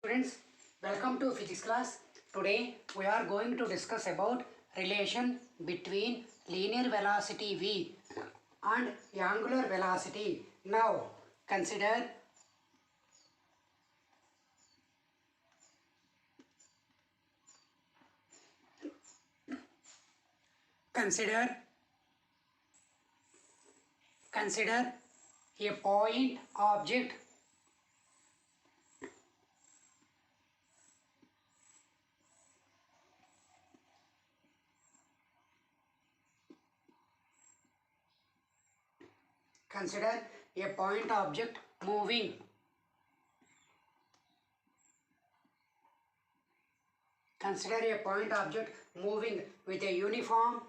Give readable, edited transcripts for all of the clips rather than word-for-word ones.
Students, welcome to physics class. Today we are going to discuss about relation between linear velocity v and angular velocity. Now consider consider consider a point object consider a point object moving consider a point object moving with a uniform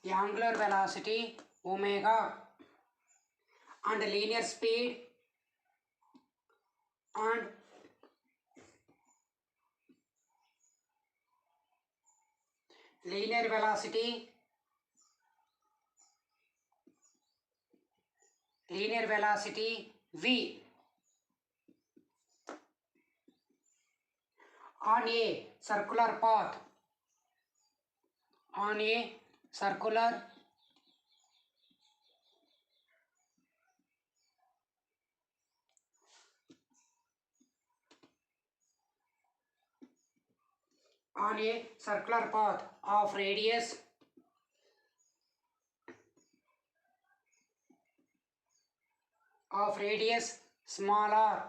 angular velocity omega and linear speed and linear velocity v on a circular path on a circular path of radius small r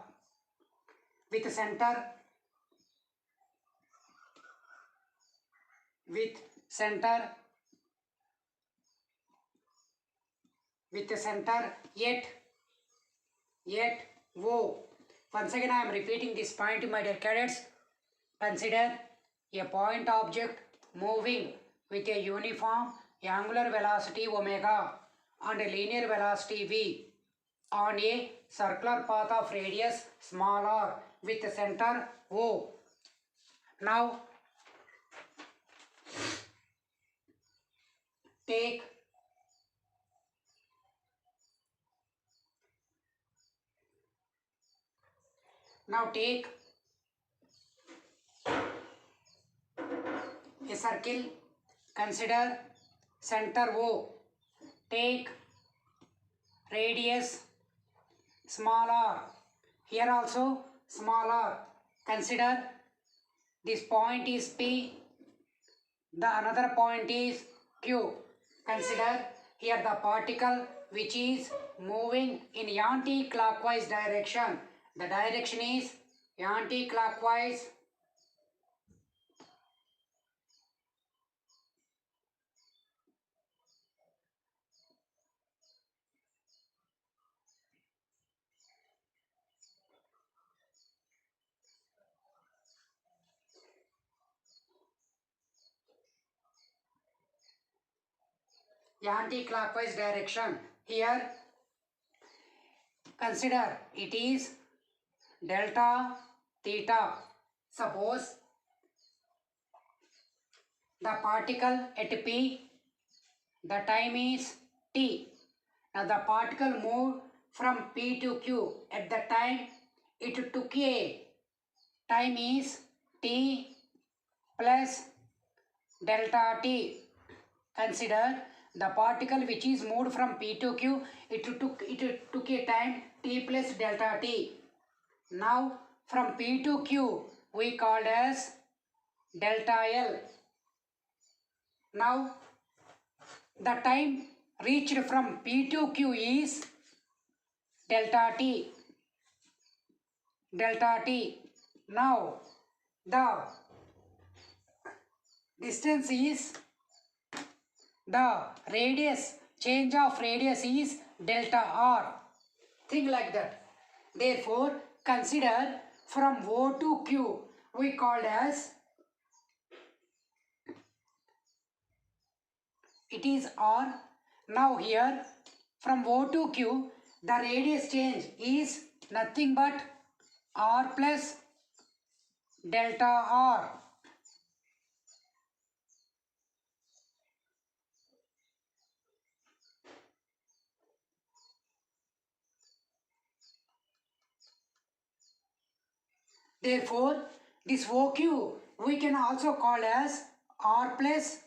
with center yet O. Once again I am repeating this point, my dear cadets. Consider a point object moving with a uniform angular velocity omega and a linear velocity v on a circular path of radius small r with center O. Now take a circle, consider center O, take radius small r, here also small r, consider this point is P, the another point is Q. Consider here the particle which is moving in anti-clockwise direction. The direction is anti-clockwise. Anti-clockwise direction. Here consider it is delta theta. Suppose the particle at P, the time is T. Now the particle moved from P to Q. At the time it took a time is T plus delta T. Consider the particle which is moved from P to Q, it took a time T plus delta T. Now from P to Q we called as delta L. Now the time reached from P to Q is delta T. Now the distance is the radius, change of radius is delta r. Think like that. Therefore, consider from O to Q we called as, it is R. Now here from O to Q, the radius change is nothing but R plus delta R. Therefore, this OQ we can also call as R plus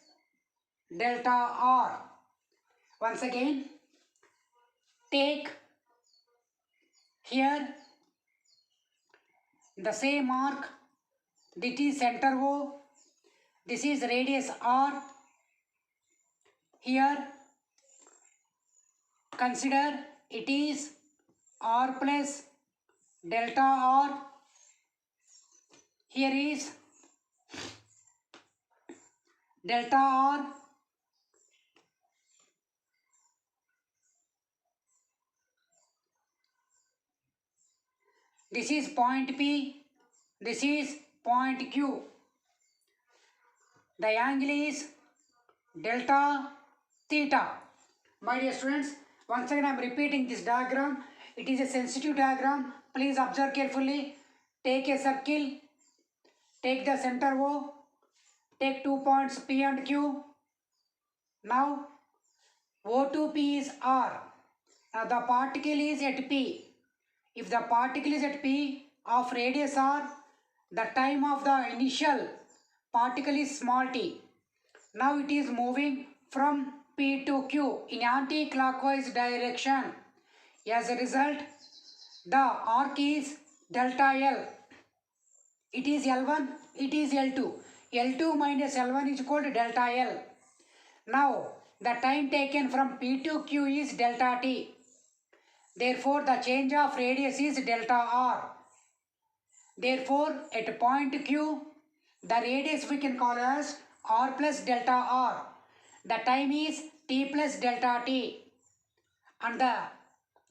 delta R. Once again, take here the same arc, this is center O, this is radius R. Here consider it is R plus delta R. Here is delta R. This is point P, this is point Q. The angle is delta theta. My dear students, once again I am repeating this diagram. It is a sensitive diagram. Please observe carefully. Take a circle, take the center O, take 2 points P and Q. Now O to P is R. Now the particle is at P. If the particle is at P of radius R, the time of the initial particle is small t. Now it is moving from P to Q in anti-clockwise direction. As a result, the arc is delta L. It is L1, it is L2. L2 minus L1 is equal to delta L. Now, the time taken from P to Q is delta T. Therefore, the change of radius is delta R. Therefore, at point Q, the radius we can call as R plus delta R. The time is T plus delta T. And the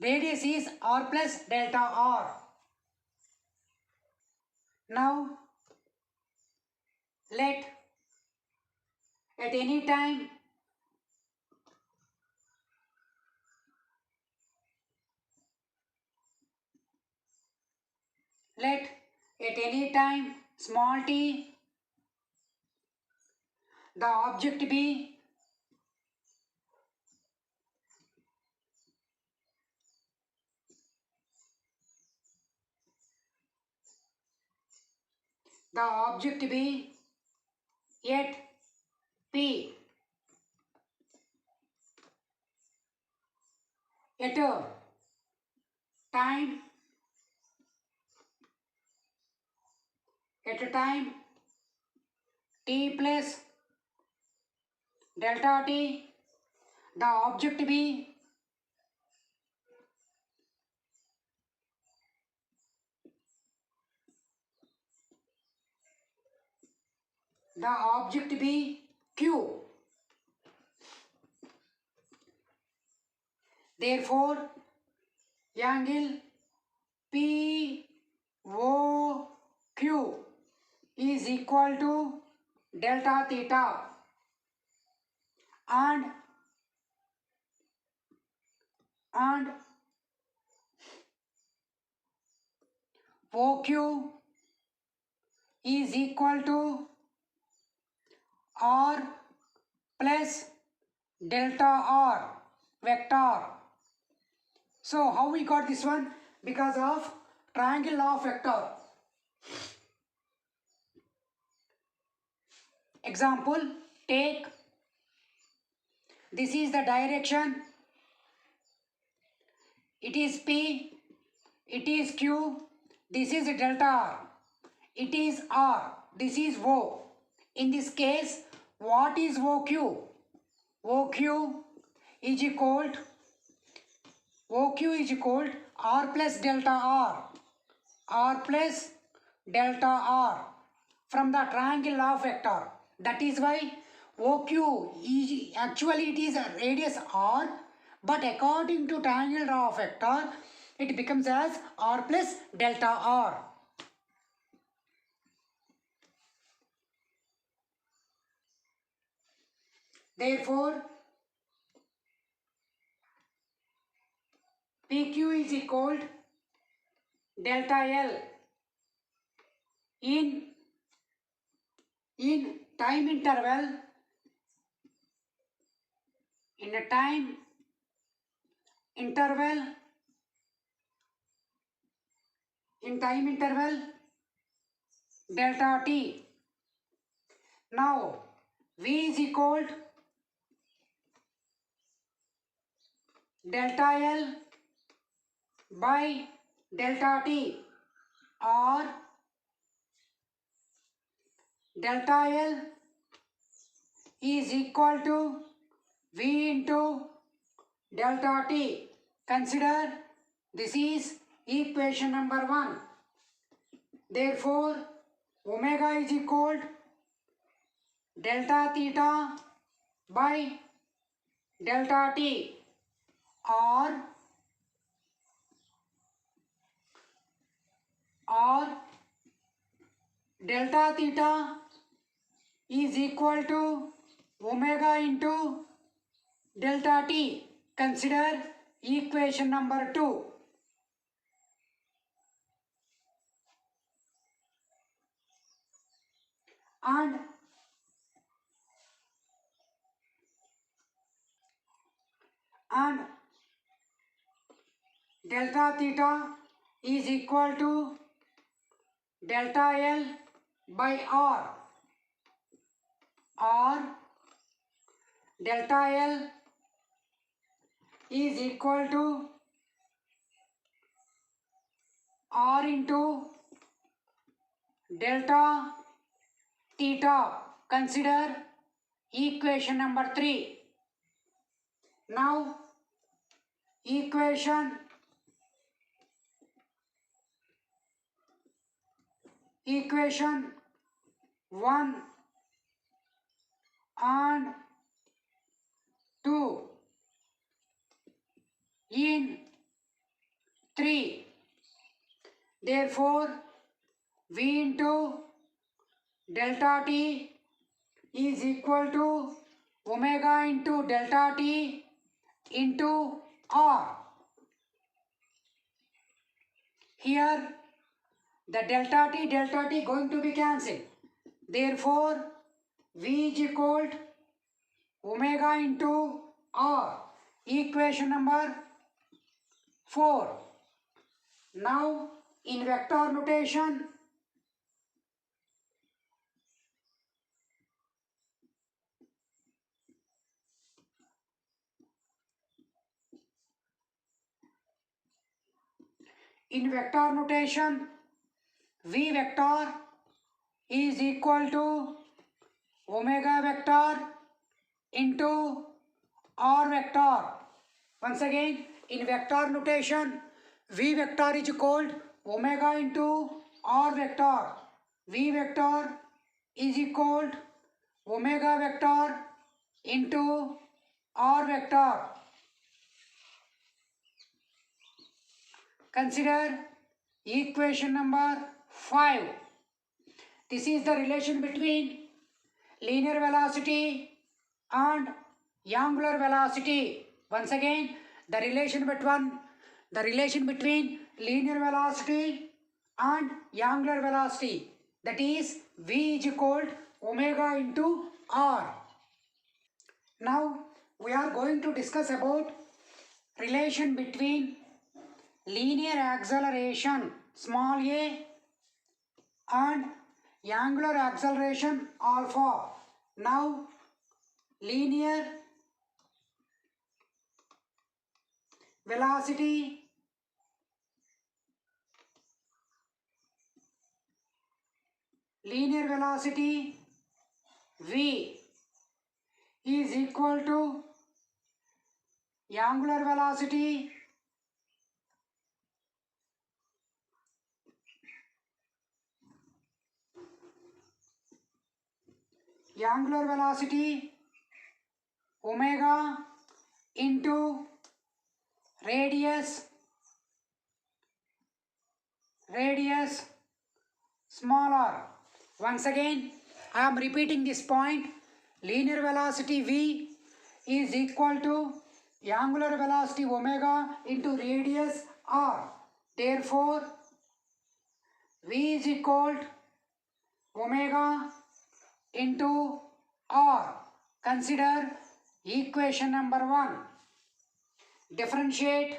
radius is R plus delta R. Now, let at any time small t the object be at P. At a time T plus delta T, the object be Q. Therefore, angle POQ is equal to delta theta, and OQ is equal to R plus delta R vector. So how we got this one? Because of triangle law of vector. Example, take this is the direction, it is P, it is Q, this is delta R, it is R, this is O. In this case, what is OQ? OQ is equal R plus delta R. R plus delta R from the triangle law of vector. That is why OQ is actually it is a radius R, but according to triangle law of vector, it becomes as R plus delta R. Therefore, PQ is equal to delta L in time interval, in a time interval, delta T. Now V is equal to delta L by delta T, or delta L is equal to V into delta T. Consider this is equation number 1. Therefore, omega is equal to delta theta by delta T, or delta theta is equal to omega into delta T. Consider equation number 2. And delta theta is equal to delta L by R, or delta L is equal to R into delta theta. Consider equation number 3. Now equation 1 and 2 in 3. Therefore, V into delta T is equal to omega into delta T into R. Here the delta T going to be cancelled. Therefore, V is equal to omega into R. Equation number 4. Now in vector notation, V vector is equal to omega vector into R vector. Once again, in vector notation, V vector is equal to omega into R vector. V vector is equal to omega vector into R vector. Consider equation number 5. This is the relation between linear velocity and angular velocity. Once again, the relation between linear velocity and angular velocity, that is V is equal to omega into R. Now we are going to discuss about relation between linear acceleration small a and angular acceleration alpha. Now linear velocity V is equal to angular velocity omega into radius small r. Once again, I am repeating this point. linear velocity v is equal to angular velocity omega into radius r. Therefore, v is equal to omega into r. Consider equation number 1. Differentiate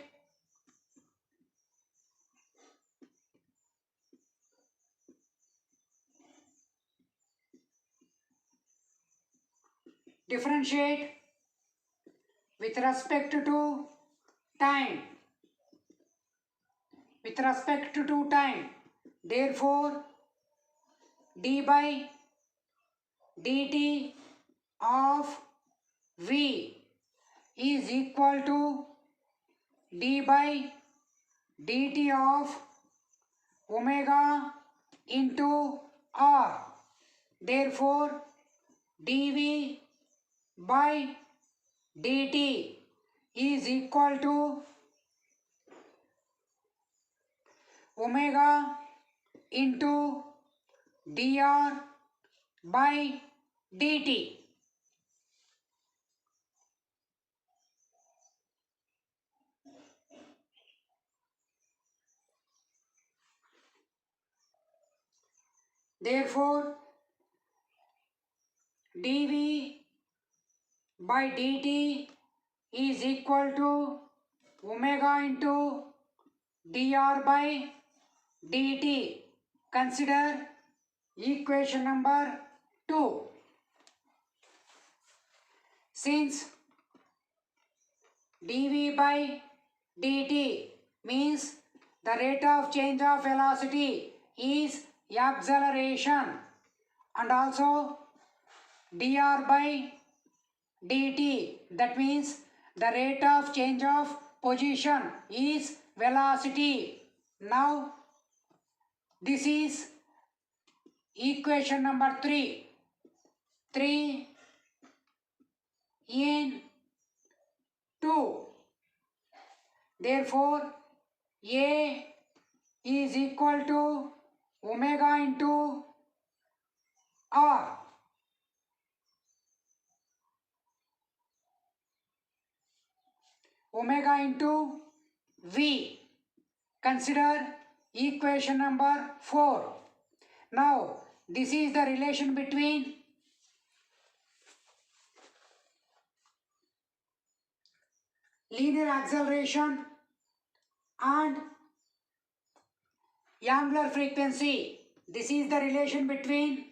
with respect to time. With respect to time. Therefore, d by dt of v is equal to d by dt of omega into r. Therefore, dv by dt is equal to omega into dr by dt. Therefore, dv by dt is equal to omega into dr by dt. Consider equation number 2. Since dv by dt means the rate of change of velocity is acceleration, and also dr by dt, that means the rate of change of position is velocity. Now this is equation number 3. 3 in 2. Therefore, A is equal to omega into R. Omega into V. Consider equation number 4. Now, this is the relation between linear acceleration and angular frequency. This is the relation between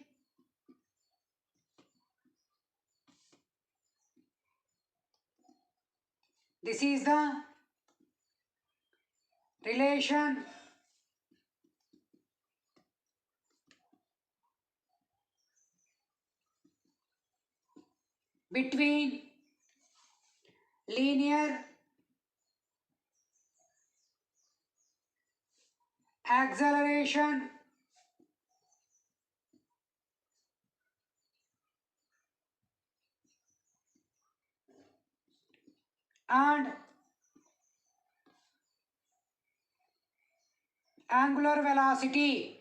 relation between linear acceleration and angular velocity.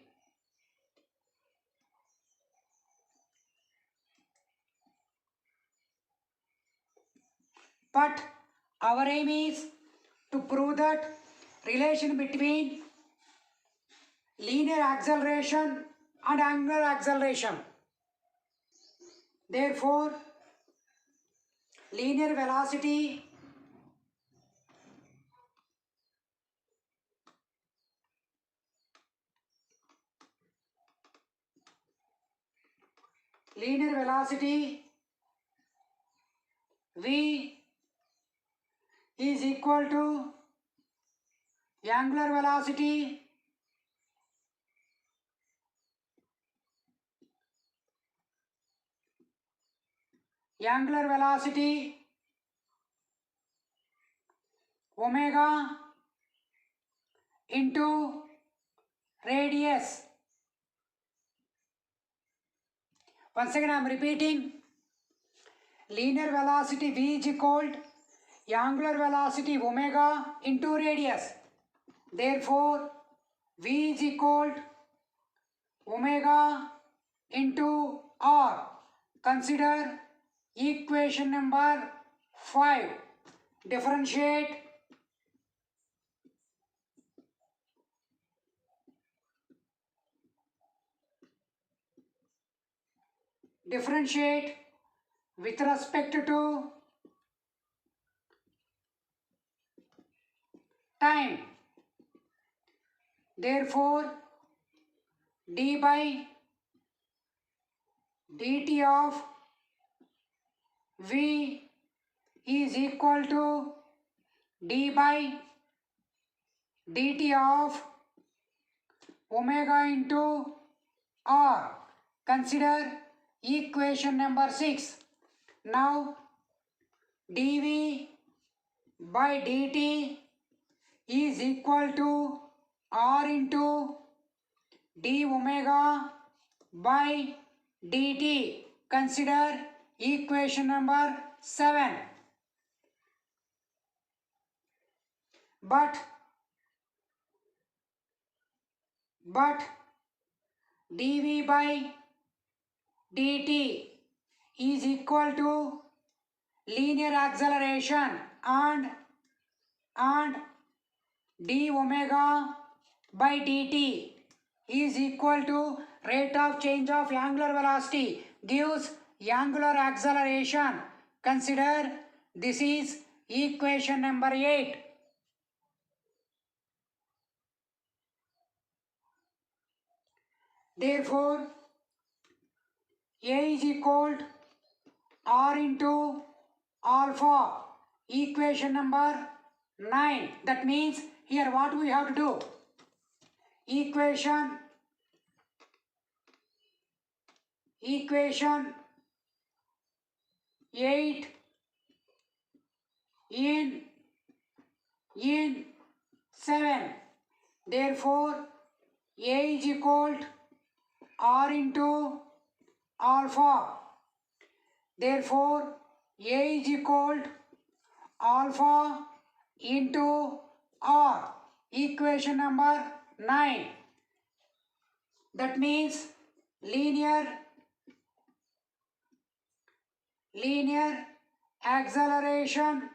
But our aim is to prove that relation between linear acceleration and angular acceleration. Therefore, linear velocity v is equal to angular velocity omega into radius. Once again I am repeating, linear velocity v is equal to angular velocity omega into radius. Therefore, v is equal to omega into r. Consider Equation number 5. Differentiate with respect to time. Therefore, d by dt of v is equal to d by dt of omega into r. Consider equation number 6. Now dv by dt is equal to r into d omega by dt. Consider equation number 7. But dv by dt is equal to linear acceleration and d omega by dt is equal to rate of change of angular velocity gives angular acceleration. Consider this is equation number 8. Therefore, A is equal to R into alpha. Equation number 9. That means here what we have to do? Equation 8 in 7. Therefore, A is equal to R into alpha. Therefore, A is equal to alpha into R. Equation number 9. That means linear acceleration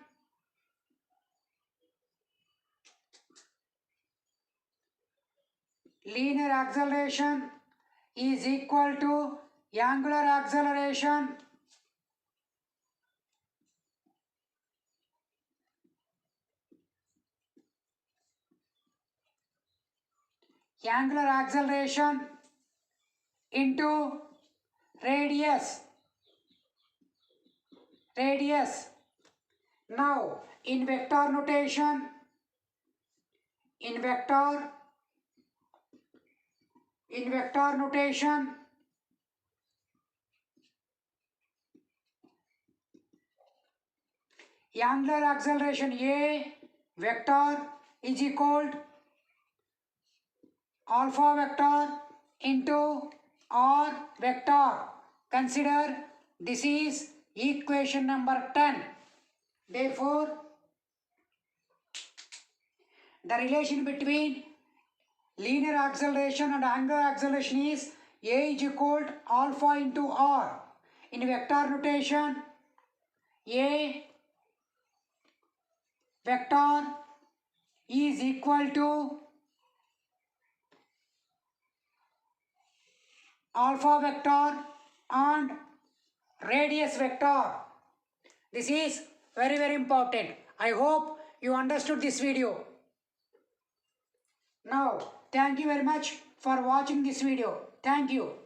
is equal to angular acceleration into radius. Now in vector notation, angular acceleration A vector is equal to alpha vector into r vector. Consider this is equation number 10. Therefore, the relation between linear acceleration and angular acceleration is A is equal to alpha into r. In vector notation, A vector is equal to alpha vector and radius vector. This is very, very important. I hope you understood this video. Now, thank you very much for watching this video. Thank you.